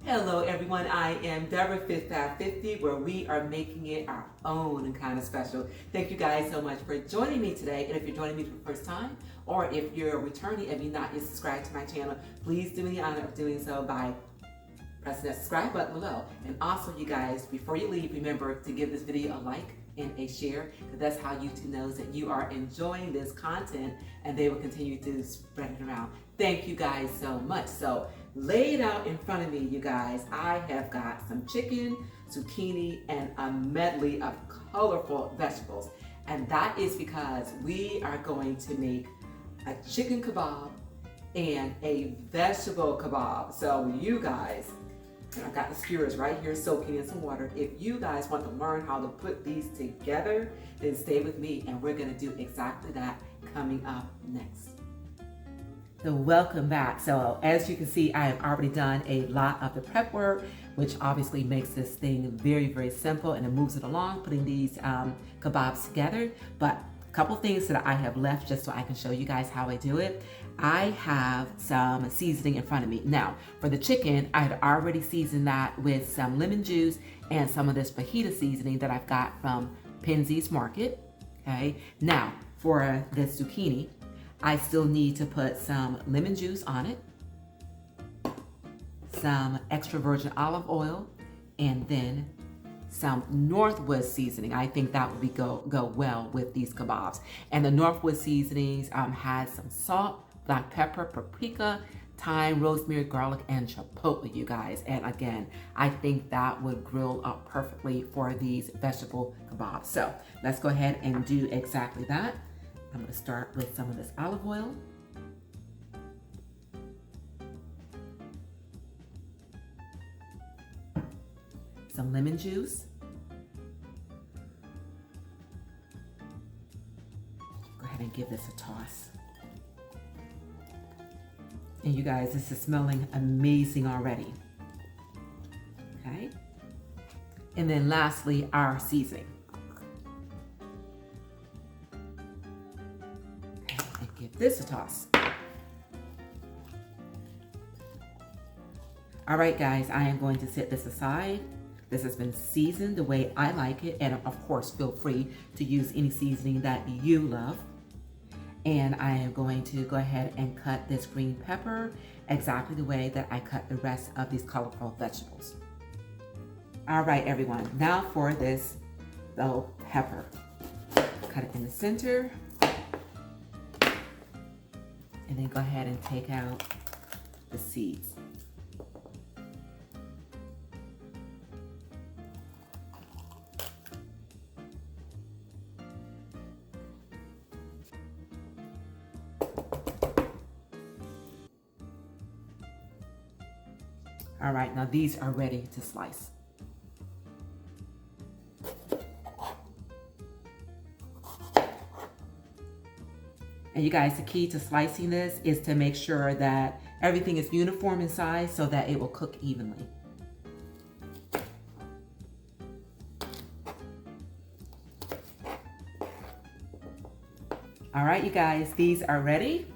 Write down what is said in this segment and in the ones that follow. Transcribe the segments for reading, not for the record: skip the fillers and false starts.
Hello everyone, I am Deborah 50, where we are making it our own and kind of special. Thank you guys so much for joining me today. And if you're joining me for the first time, or if you're returning and you're not yet subscribed to my channel, please do me the honor of doing so by pressing that subscribe button below. And also, you guys, before you leave, remember to give this video a like and a share, because that's how YouTube knows that you are enjoying this content and they will continue to spread it around. Thank you guys so much. So laid out in front of me, you guys, I have got some chicken, zucchini, and a medley of colorful vegetables. And that is because we are going to make a chicken kebab and a vegetable kebab. So you guys, and I've got the skewers right here soaking in some water. If you guys want to learn how to put these together, then stay with me and we're gonna do exactly that coming up next. So welcome back. So as you can see, I have already done a lot of the prep work, which obviously makes this thing very, very simple, and it moves it along, putting these kebabs together. But a couple things that I have left just so I can show you guys how I do it. I have some seasoning in front of me. Now, for the chicken, I had already seasoned that with some lemon juice and some of this fajita seasoning that I've got from Penzey's Market, okay? Now, for the zucchini, I still need to put some lemon juice on it, some extra virgin olive oil, and then some northwoods seasoning. I think that would go well with these kebabs. And the northwoods seasonings has some salt, black pepper, paprika, thyme, rosemary, garlic, and chipotle, you guys. And again, I think that would grill up perfectly for these vegetable kebabs. So let's go ahead and do exactly that. I'm gonna start with some of this olive oil. Some lemon juice. Go ahead and give this a toss. And you guys, this is smelling amazing already. Okay. And then lastly, our seasoning. Okay, and give this a toss. All right, guys, I am going to set this aside. This has been seasoned the way I like it, and of course, feel free to use any seasoning that you love. And I am going to go ahead and cut this green pepper exactly the way that I cut the rest of these colorful vegetables. All right, everyone, now for this bell pepper. Cut it in the center, and then go ahead and take out the seeds. All right, now these are ready to slice. And you guys, the key to slicing this is to make sure that everything is uniform in size so that it will cook evenly. All right, you guys, these are ready.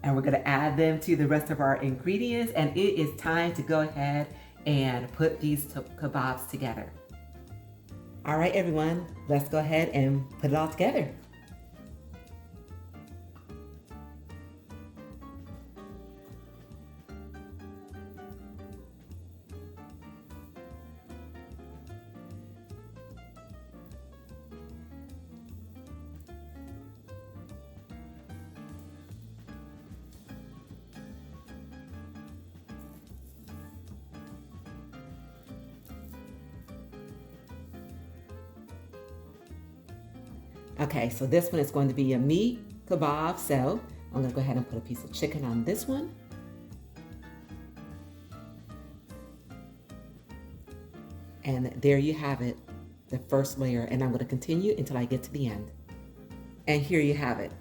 And we're gonna add them to the rest of our ingredients, and it is time to go ahead and put these kebabs together. All right, everyone, let's go ahead and put it all together. Okay, so this one is going to be a meat kebab. So I'm gonna go ahead and put a piece of chicken on this one. And there you have it, the first layer. And I'm gonna continue until I get to the end. And here you have it.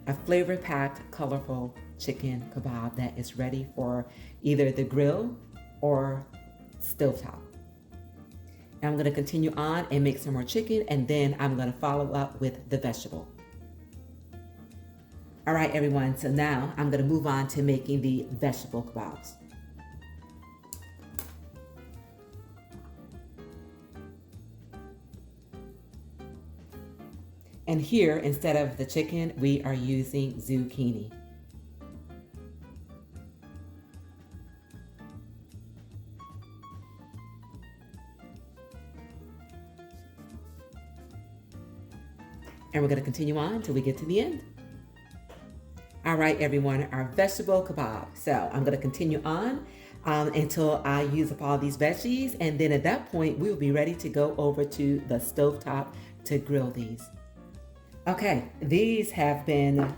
A flavor-packed, colorful chicken kebab that is ready for either the grill or stovetop. I'm going to continue on and make some more chicken, and then I'm going to follow up with the vegetable. All right, everyone, so now I'm gonna move on to making the vegetable kebabs. And here, instead of the chicken, we are using zucchini. And we're gonna continue on until we get to the end. All right, everyone, our vegetable kebab. So I'm gonna continue on until I use up all these veggies. And then at that point, we will be ready to go over to the stovetop to grill these. Okay, these have been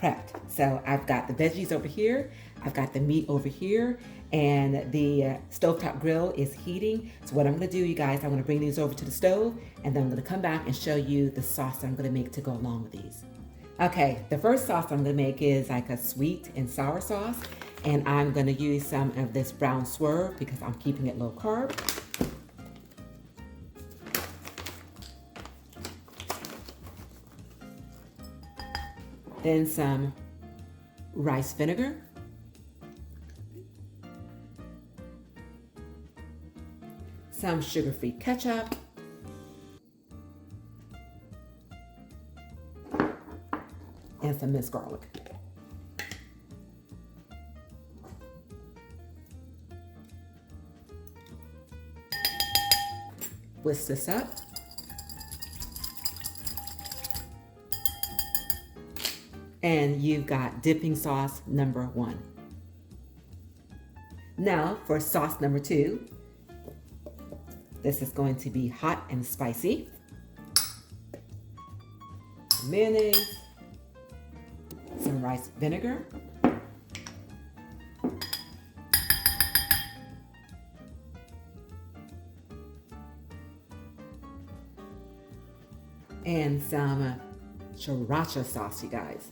prepped. So I've got the veggies over here, I've got the meat over here, and the stovetop grill is heating. So what I'm gonna do, you guys, I'm gonna bring these over to the stove, and then I'm gonna come back and show you the sauce that I'm gonna make to go along with these. Okay, the first sauce I'm gonna make is like a sweet and sour sauce, and I'm gonna use some of this brown swerve because I'm keeping it low carb. Then some rice vinegar. Some sugar-free ketchup. And some minced garlic. Whisk this up. And you've got dipping sauce number 1. Now for sauce number 2. This is going to be hot and spicy. Mayonnaise. Some rice vinegar. And some sriracha sauce, you guys.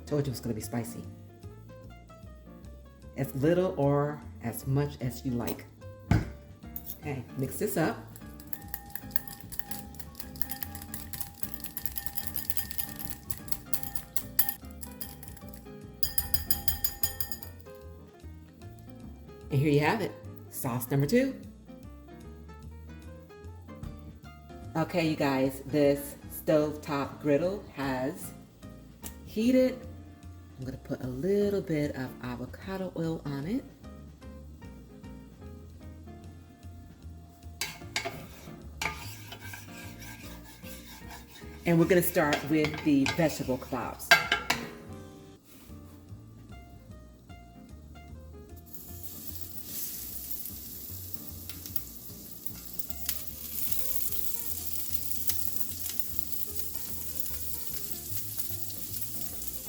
Told you it's gonna be spicy. As little or as much as you like. Okay, mix this up. And here you have it, sauce number 2. Okay, you guys, this stovetop griddle has heated. I'm gonna put a little bit of avocado oil on it. And we're gonna start with the vegetable kebabs.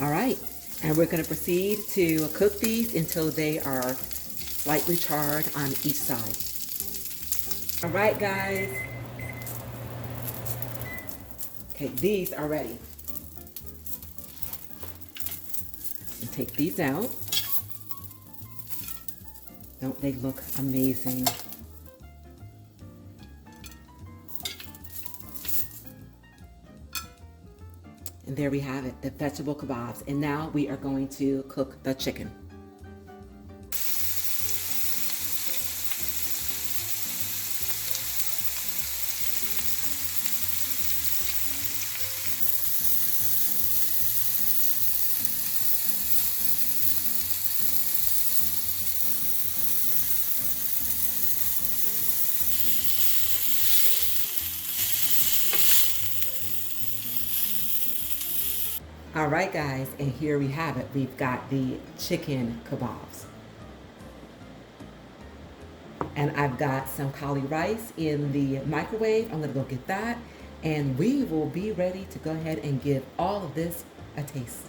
All right, and we're gonna proceed to cook these until they are slightly charred on each side. All right, guys. Okay, these are ready. And take these out. Don't they look amazing? And there we have it, the vegetable kebabs. And now we are going to cook the chicken. All right, guys, and here we have it. We've got the chicken kebabs. And I've got some cauli rice in the microwave. I'm gonna go get that. And we will be ready to go ahead and give all of this a taste.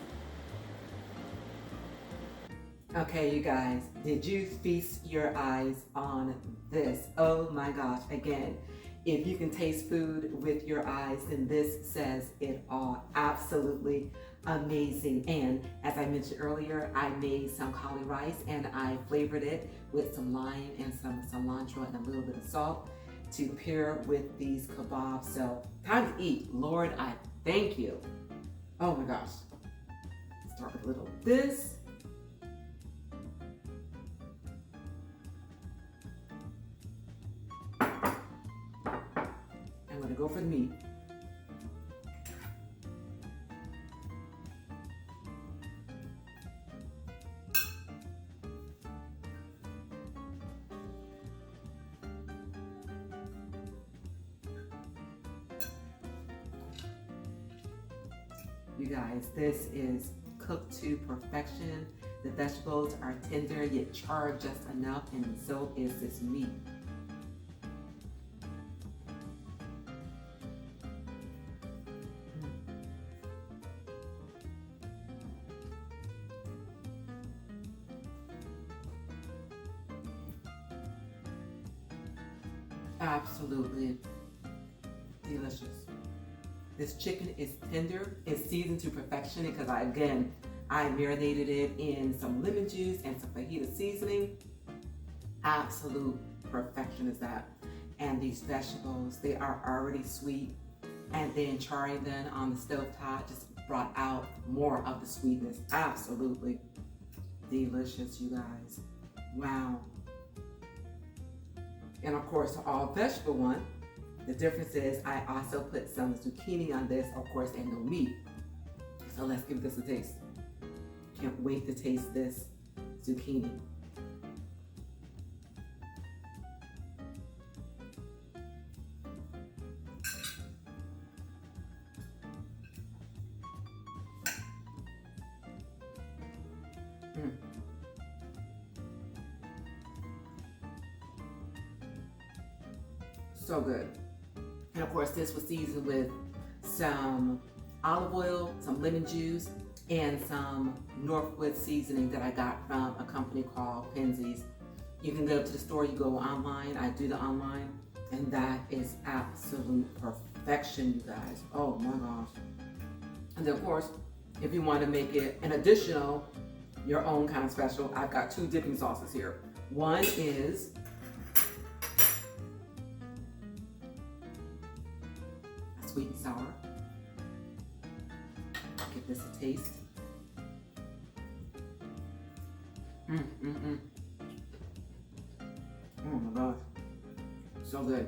Okay, you guys, did you feast your eyes on this? Oh my gosh, again, if you can taste food with your eyes, then this says it all. Absolutely amazing. And as I mentioned earlier, I made some cauli rice and I flavored it with some lime and some cilantro and a little bit of salt to pair with these kebabs. So time to eat. Lord, I thank you. Oh my gosh. Start with a little of this. I'm gonna go for the meat. You guys, this is cooked to perfection. The vegetables are tender yet charred just enough, and so is this meat. Absolutely delicious. This chicken is tender. It's seasoned to perfection because I marinated it in some lemon juice and some fajita seasoning. Absolute perfection is that. And these vegetables, they are already sweet. And then charring them on the stovetop just brought out more of the sweetness. Absolutely delicious, you guys. Wow. And of course, the all vegetable one, the difference is I also put some zucchini on this, of course, and no meat. So let's give this a taste. Can't wait to taste this zucchini. So good. And of course, this was seasoned with some olive oil, some lemon juice, and some northwoods seasoning that I got from a company called Penzey's. You can go to the store, you go online, I do the online, and that is absolute perfection, you guys. Oh my gosh. And then of course, if you want to make it an additional, your own kind of special, I've got two dipping sauces here. One is sweet and sour. Give this a taste. Oh my gosh, so good.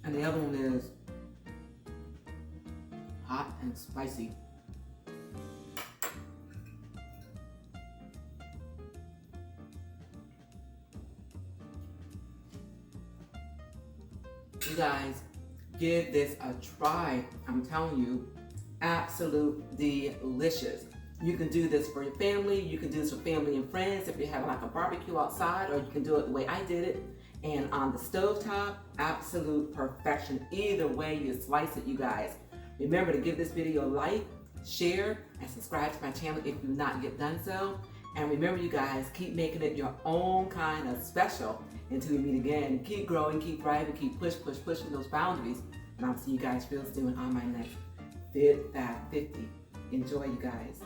And the other one is hot and spicy. You guys, give this a try. I'm telling you, absolute delicious. You can do this for your family. You can do this for family and friends if you're having like a barbecue outside, or you can do it the way I did it. And on the stovetop, absolute perfection. Either way you slice it, you guys. Remember to give this video a like, share, and subscribe to my channel if you've not yet done so. And remember, you guys, keep making it your own kind of special until we meet again. Keep growing, keep thriving, keep pushing those boundaries. And I'll see you guys real soon on my next Fit Fat 50. Enjoy, you guys.